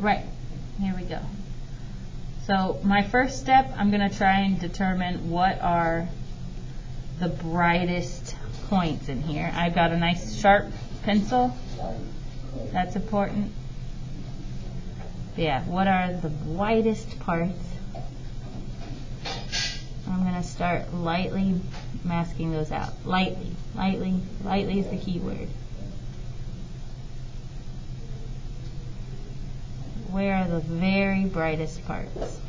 Right, here we go. So my first step, I'm going to try and determine what are the brightest points in here. I've got a nice sharp pencil. That's important. Yeah, what are the whitest parts? I'm going to start lightly masking those out. Lightly is the key word. Where are the very brightest parts?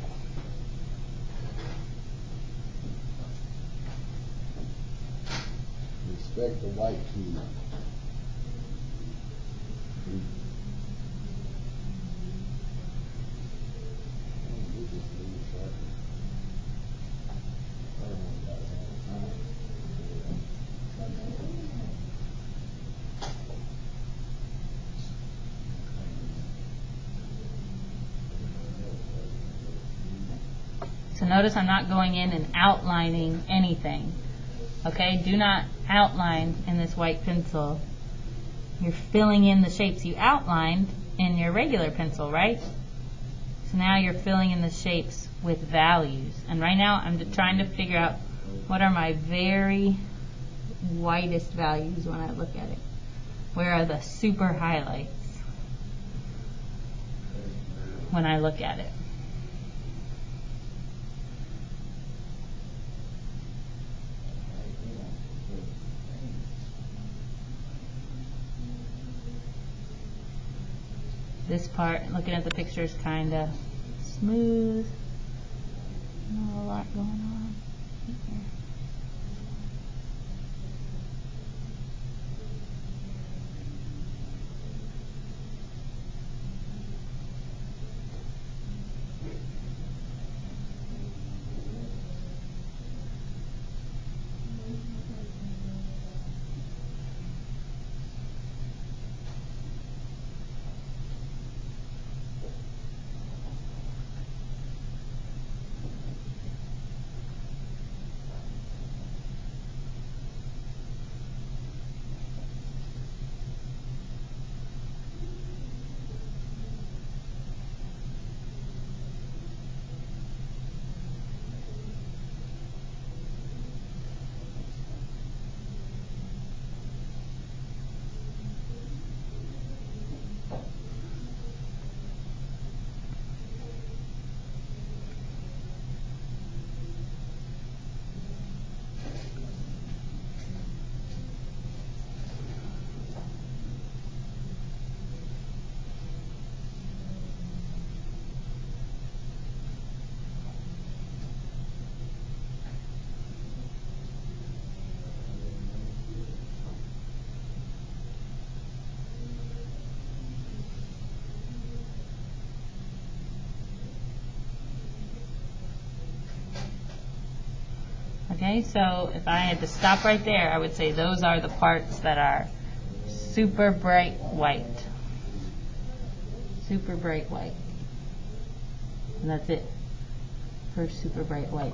Respect the white key. So notice I'm not going in and outlining anything. Okay, do not outline in this white pencil. You're filling in the shapes you outlined in your regular pencil, right? So now you're filling in the shapes with values. And right now I'm just trying to figure out what are my very whitest values when I look at it. Where are the super highlights when I look at it? This part, looking at the picture, is kind of smooth. Not a lot going on here. Okay, so if I had to stop right there, I would say those are the parts that are super bright white. Super bright white. And that's it for super bright white.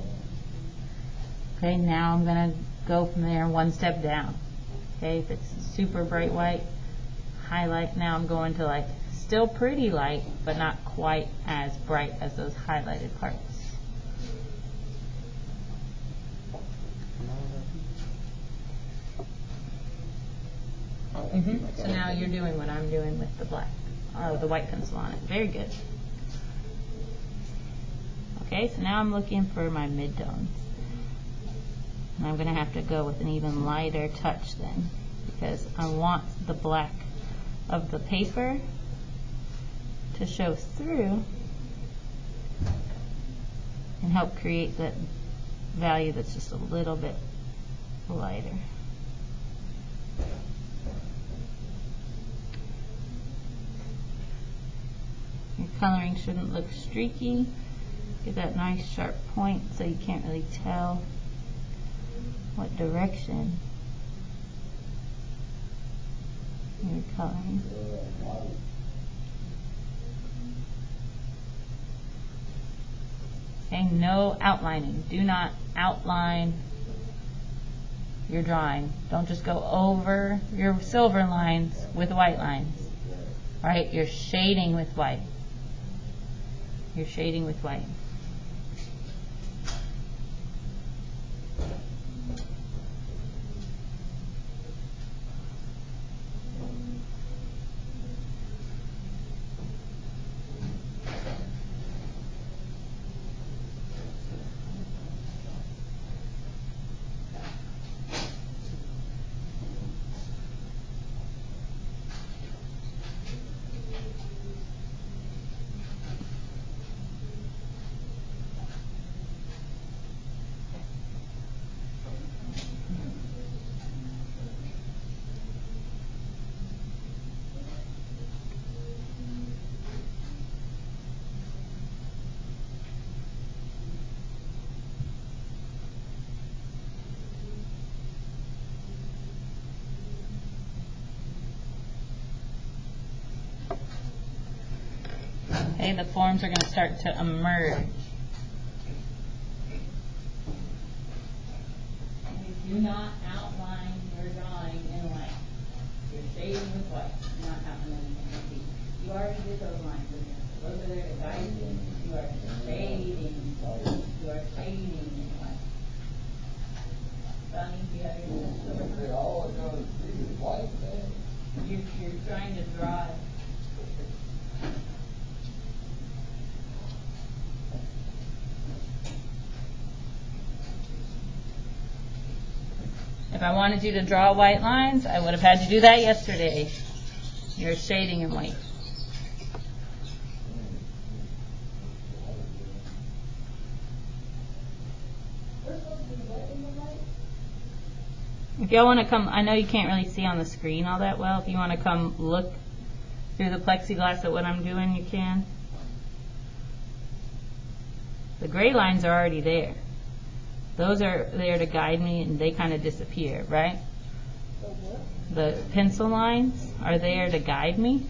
Okay, now I'm going to go from there one step down. Okay, if it's super bright white, highlight. Now I'm going to like still pretty light, but not quite as bright as those highlighted parts. So now you're doing what I'm doing with the black, the white pencil on it. Very good. Okay, so now I'm looking for my midtones. And I'm going to have to go with an even lighter touch then, because I want the black of the paper to show through and help create that value that's just a little bit lighter. Your coloring shouldn't look streaky. Get that nice sharp point so you can't really tell what direction you're coloring. Okay, no outlining. Do not outline your drawing. Don't just go over your silver lines with white lines. All right, you're shading with white. You're shading with white. Okay, the forms are going to start to emerge. You do not outline your drawing in white. You're shading with white. You're not outlining anything. You already did those lines in there. Those are there to guide you. You are shading. You are shading in white. Sonny, do you have your all I'm going to see is white, man. You're trying to draw it. If I wanted you to draw white lines, I would have had you do that yesterday. You're shading in white. If y'all want to come, I know you can't really see on the screen all that well. If you want to come look through the plexiglass at what I'm doing, you can. The gray lines are already there. Those are there to guide me, and they kind of disappear, right? The pencil lines are there to guide me,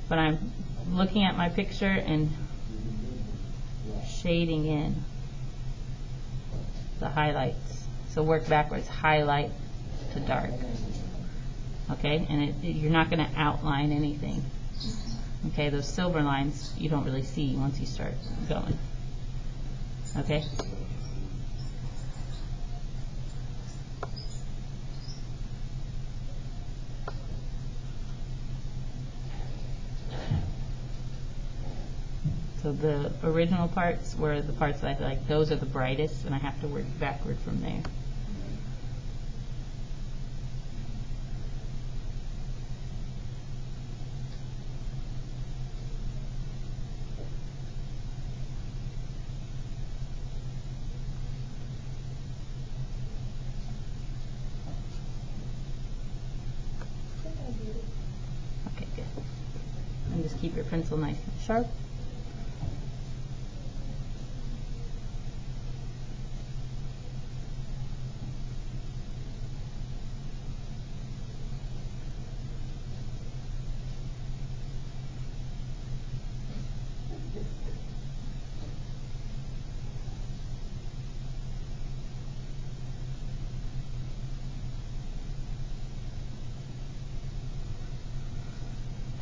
but I'm looking at my picture and shading in the highlights. So work backwards, highlight to dark. Okay, and you're not going to outline anything. Okay, those silver lines you don't really see once you start going. Okay? So the original parts were the parts that I feel like those are the brightest, and I have to work backward from there. Okay, good. And just keep your pencil nice and sharp.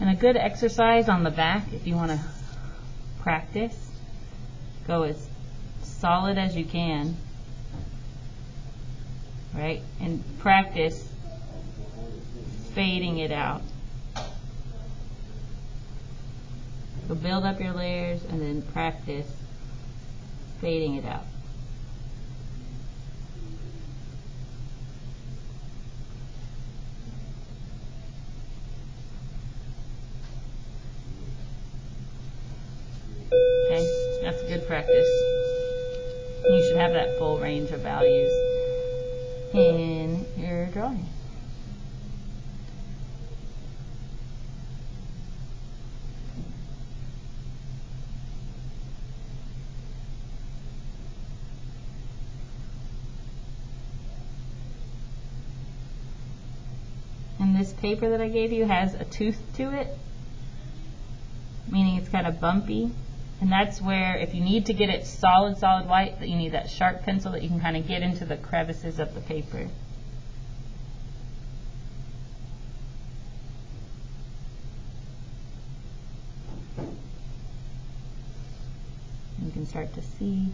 And a good exercise on the back, if you want to practice, go as solid as you can, right? And practice fading it out. So build up your layers and then practice fading it out. Okay, that's good practice. You should have that full range of values in your drawing. And this paper that I gave you has a tooth to it, meaning it's kind of bumpy. And that's where, if you need to get it solid white, that you need that sharp pencil that you can kind of get into the crevices of the paper. can start to see.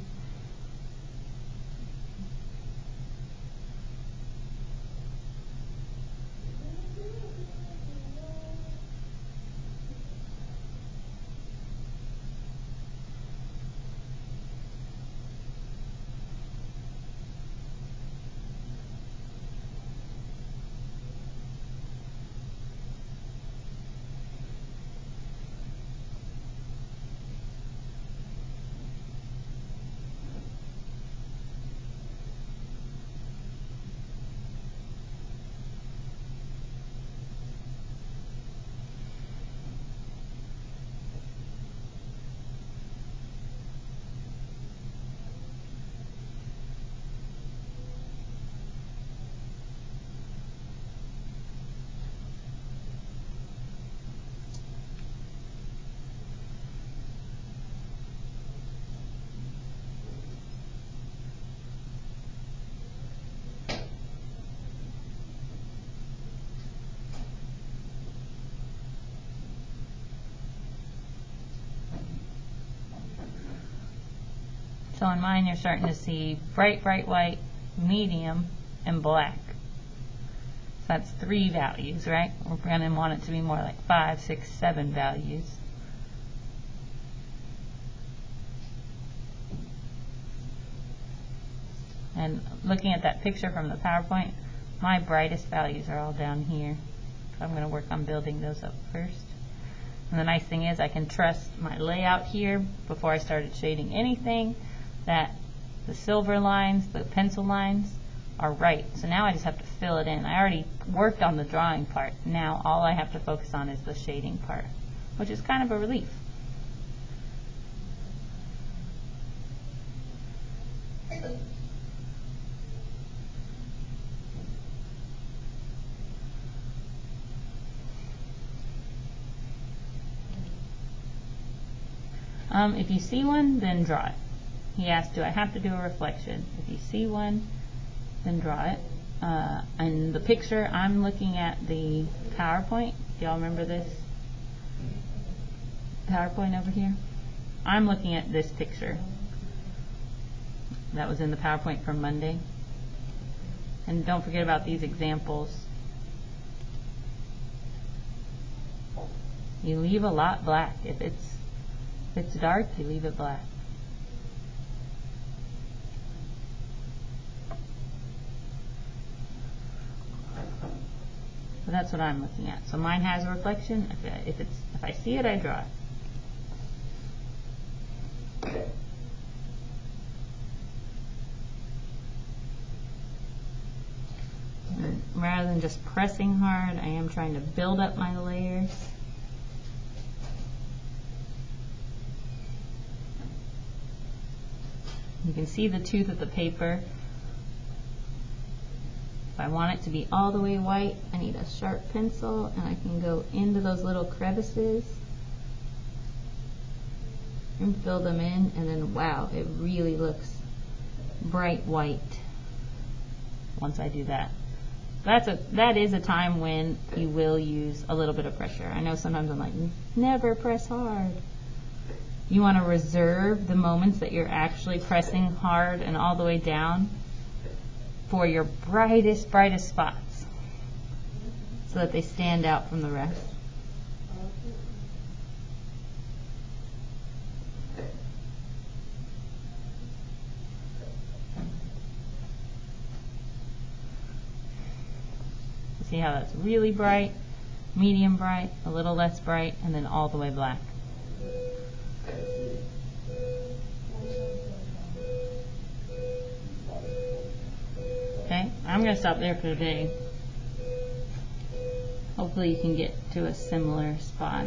So on mine, you're starting to see bright, bright white, medium, and black. So that's 3 values, right? We're going to want it to be more like 5, 6, 7 values. And looking at that picture from the PowerPoint, my brightest values are all down here. So I'm going to work on building those up first. And the nice thing is I can trust my layout here before I started shading anything, that the silver lines, the pencil lines, are right. So now I just have to fill it in. I already worked on the drawing part. Now all I have to focus on is the shading part, which is kind of a relief. If you see one, then draw it. He asked, do I have to do a reflection? If you see one, then draw it. And the picture, I'm looking at the PowerPoint. Do y'all remember this PowerPoint over here? I'm looking at this picture. That was in the PowerPoint from Monday. And don't forget about these examples. You leave a lot black. If it's dark, you leave it black. So that's what I'm looking at. So mine has a reflection. If I see it, I draw it. And rather than just pressing hard, I am trying to build up my layers. You can see the tooth of the paper. If I want it to be all the way white, I need a sharp pencil, and I can go into those little crevices and fill them in, and then wow, it really looks bright white once I do that. That is a time when you will use a little bit of pressure. I know sometimes I'm like, never press hard. You want to reserve the moments that you're actually pressing hard and all the way down for your brightest spots, so that they stand out from the rest. See how that's really bright, medium bright, a little less bright, and then all the way black. Okay, I'm going to stop there for today. Hopefully you can get to a similar spot.